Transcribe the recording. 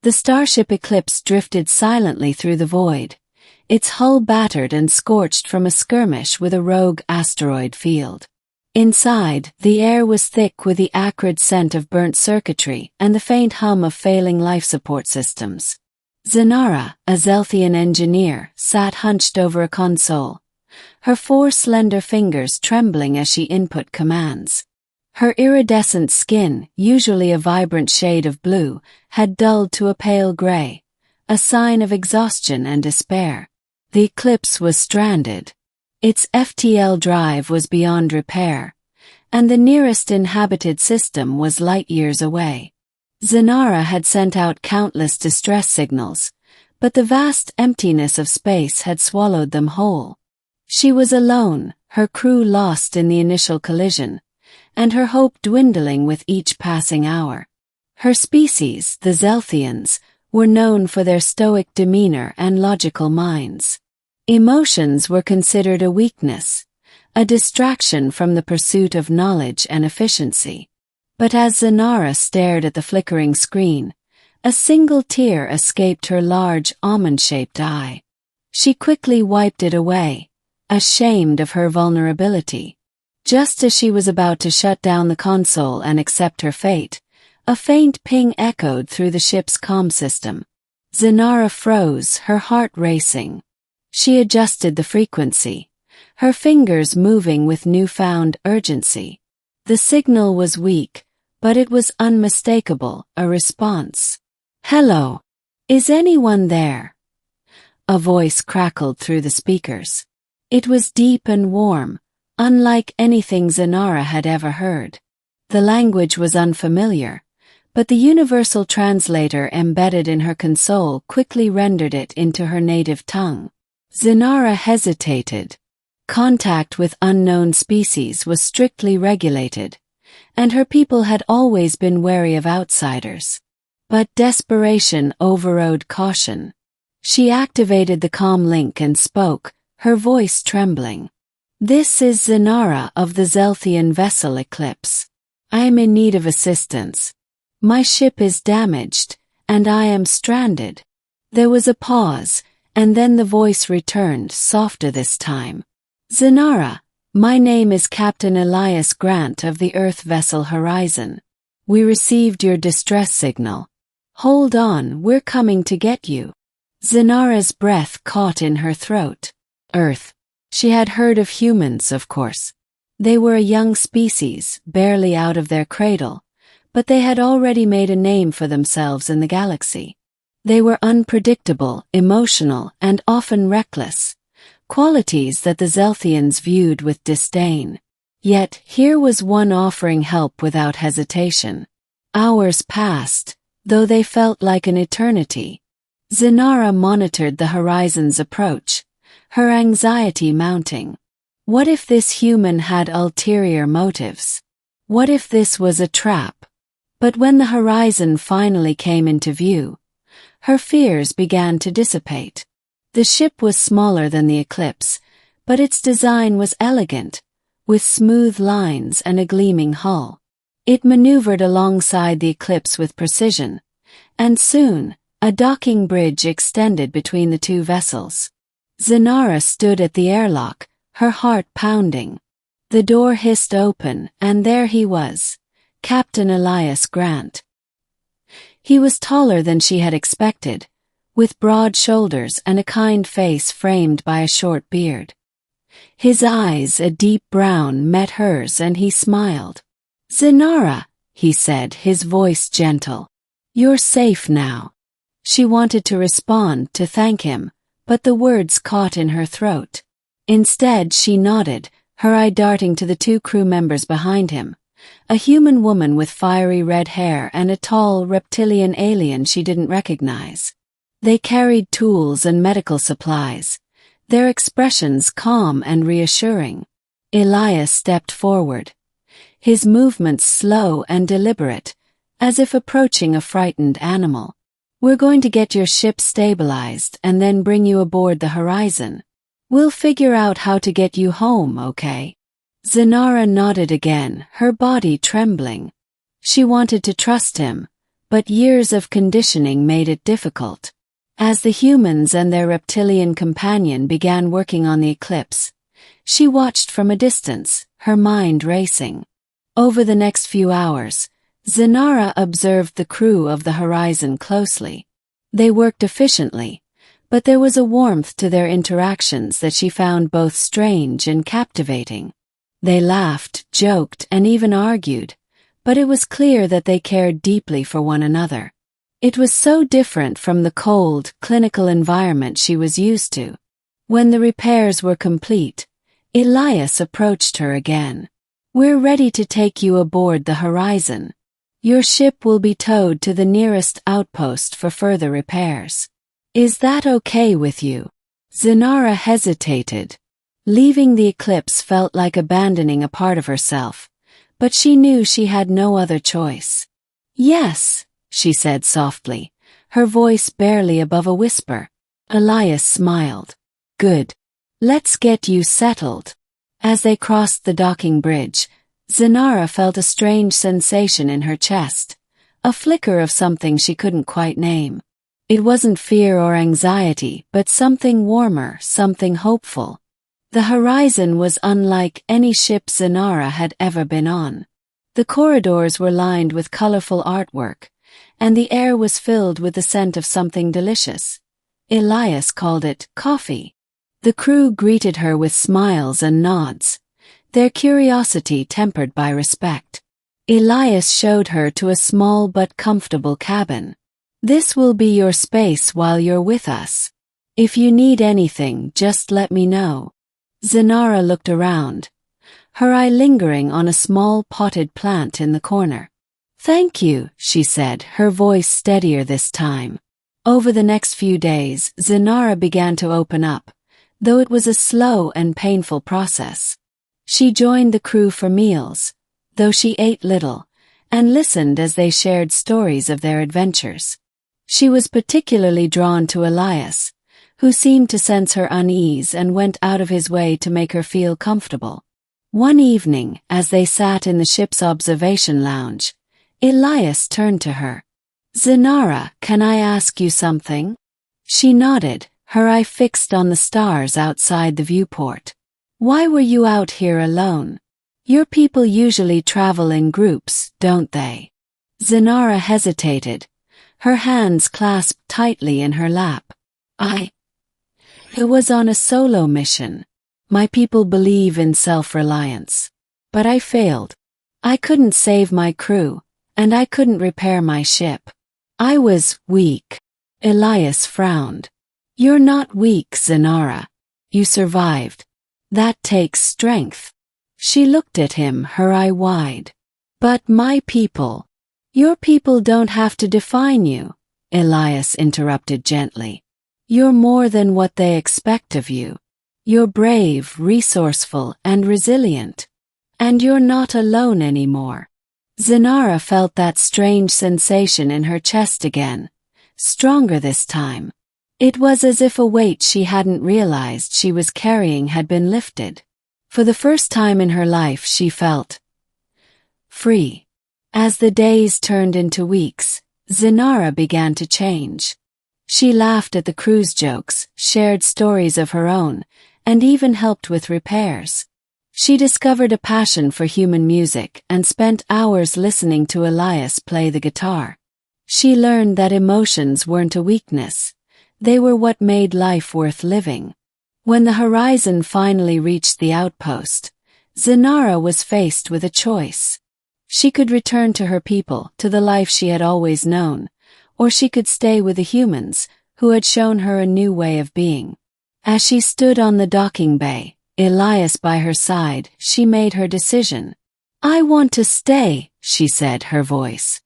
The starship Eclipse drifted silently through the void, its hull battered and scorched from a skirmish with a rogue asteroid field. Inside, the air was thick with the acrid scent of burnt circuitry and the faint hum of failing life support systems. Zynara, a Zelthian engineer, sat hunched over a console, her 4 slender fingers trembling as she input commands. Her iridescent skin, usually a vibrant shade of blue, had dulled to a pale gray, a sign of exhaustion and despair. The Eclipse was stranded. Its FTL drive was beyond repair, and the nearest inhabited system was light years away. Zynara had sent out countless distress signals, but the vast emptiness of space had swallowed them whole. She was alone, her crew lost in the initial collision, and her hope dwindling with each passing hour. Her species, the Zelthians, were known for their stoic demeanor and logical minds. Emotions were considered a weakness, a distraction from the pursuit of knowledge and efficiency. But as Zynara stared at the flickering screen, a single tear escaped her large, almond-shaped eye. She quickly wiped it away, ashamed of her vulnerability. Just as she was about to shut down the console and accept her fate, a faint ping echoed through the ship's comm system. Zynara froze, her heart racing. She adjusted the frequency, her fingers moving with newfound urgency. The signal was weak, but it was unmistakable, a response. "Hello. Is anyone there?" A voice crackled through the speakers. It was deep and warm, unlike anything Zynara had ever heard. The language was unfamiliar, but the universal translator embedded in her console quickly rendered it into her native tongue. Zynara hesitated. Contact with unknown species was strictly regulated, and her people had always been wary of outsiders. But desperation overrode caution. She activated the comm link and spoke, her voice trembling. "This is Zynara of the Zelthian vessel Eclipse. I am in need of assistance. My ship is damaged, and I am stranded." There was a pause, and then the voice returned, softer this time. "Zynara, my name is Captain Elias Grant of the Earth vessel Horizon. We received your distress signal. Hold on, we're coming to get you." Zynara's breath caught in her throat. Earth. She had heard of humans, of course. They were a young species, barely out of their cradle, but they had already made a name for themselves in the galaxy. They were unpredictable, emotional, and often reckless, qualities that the Zelthians viewed with disdain. Yet, here was one offering help without hesitation. Hours passed, though they felt like an eternity. Zynara monitored the Horizon's approach, her anxiety mounting. What if this human had ulterior motives? What if this was a trap? But when the Horizon finally came into view, her fears began to dissipate. The ship was smaller than the Eclipse, but its design was elegant, with smooth lines and a gleaming hull. It maneuvered alongside the Eclipse with precision, and soon, a docking bridge extended between the two vessels. Zynara stood at the airlock, her heart pounding. The door hissed open, and there he was, Captain Elias Grant. He was taller than she had expected, with broad shoulders and a kind face framed by a short beard. His eyes, a deep brown, met hers and he smiled. "Zynara," he said, his voice gentle. "You're safe now." She wanted to respond, to thank him, but the words caught in her throat. Instead, she nodded, her eye darting to the 2 crew members behind him. A human woman with fiery red hair and a tall, reptilian alien she didn't recognize. They carried tools and medical supplies, their expressions calm and reassuring. Elias stepped forward, his movements slow and deliberate, as if approaching a frightened animal. "We're going to get your ship stabilized and then bring you aboard the Horizon. We'll figure out how to get you home, okay?" Zynara nodded again, her body trembling. She wanted to trust him, but years of conditioning made it difficult. As the humans and their reptilian companion began working on the eclipse, she watched from a distance, her mind racing. Over the next few hours, Zynara observed the crew of the Horizon closely. They worked efficiently, but there was a warmth to their interactions that she found both strange and captivating. They laughed, joked, and even argued, but it was clear that they cared deeply for one another. It was so different from the cold, clinical environment she was used to. When the repairs were complete, Elias approached her again. "We're ready to take you aboard the Horizon. Your ship will be towed to the nearest outpost for further repairs. Is that okay with you?" Zynara hesitated. Leaving the eclipse felt like abandoning a part of herself, but she knew she had no other choice. "Yes," she said softly, her voice barely above a whisper. Elias smiled. "Good. Let's get you settled." As they crossed the docking bridge, Zynara felt a strange sensation in her chest, a flicker of something she couldn't quite name. It wasn't fear or anxiety, but something warmer, something hopeful. The Horizon was unlike any ship Zynara had ever been on. The corridors were lined with colorful artwork, and the air was filled with the scent of something delicious. Elias called it coffee. The crew greeted her with smiles and nods, their curiosity tempered by respect. Elias showed her to a small but comfortable cabin. "This will be your space while you're with us. If you need anything, just let me know." Zynara looked around, her eye lingering on a small potted plant in the corner. "Thank you," she said, her voice steadier this time. Over the next few days, Zynara began to open up, though it was a slow and painful process. She joined the crew for meals, though she ate little, and listened as they shared stories of their adventures. She was particularly drawn to Elias, who seemed to sense her unease and went out of his way to make her feel comfortable. One evening, as they sat in the ship's observation lounge, Elias turned to her. "Zynara, can I ask you something?" She nodded, her eye fixed on the stars outside the viewport. "Why were you out here alone? Your people usually travel in groups, don't they?" Zynara hesitated, her hands clasped tightly in her lap. It was on a solo mission. My people believe in self-reliance. But I failed. I couldn't save my crew, and I couldn't repair my ship. I was weak." Elias frowned. "You're not weak, Zynara. You survived. That takes strength." She looked at him, her eye wide. "But my people." "Your people don't have to define you," Elias interrupted gently. "You're more than what they expect of you. You're brave, resourceful, and resilient. And you're not alone anymore." Zynara felt that strange sensation in her chest again, stronger this time. It was as if a weight she hadn't realized she was carrying had been lifted. For the first time in her life she felt free. As the days turned into weeks, Zynara began to change. She laughed at the crew's jokes, shared stories of her own, and even helped with repairs. She discovered a passion for human music and spent hours listening to Elias play the guitar. She learned that emotions weren't a weakness. They were what made life worth living. When the Horizon finally reached the outpost, Zynara was faced with a choice. She could return to her people, to the life she had always known, or she could stay with the humans, who had shown her a new way of being. As she stood on the docking bay, Elias by her side, she made her decision. "I want to stay," she said, her voice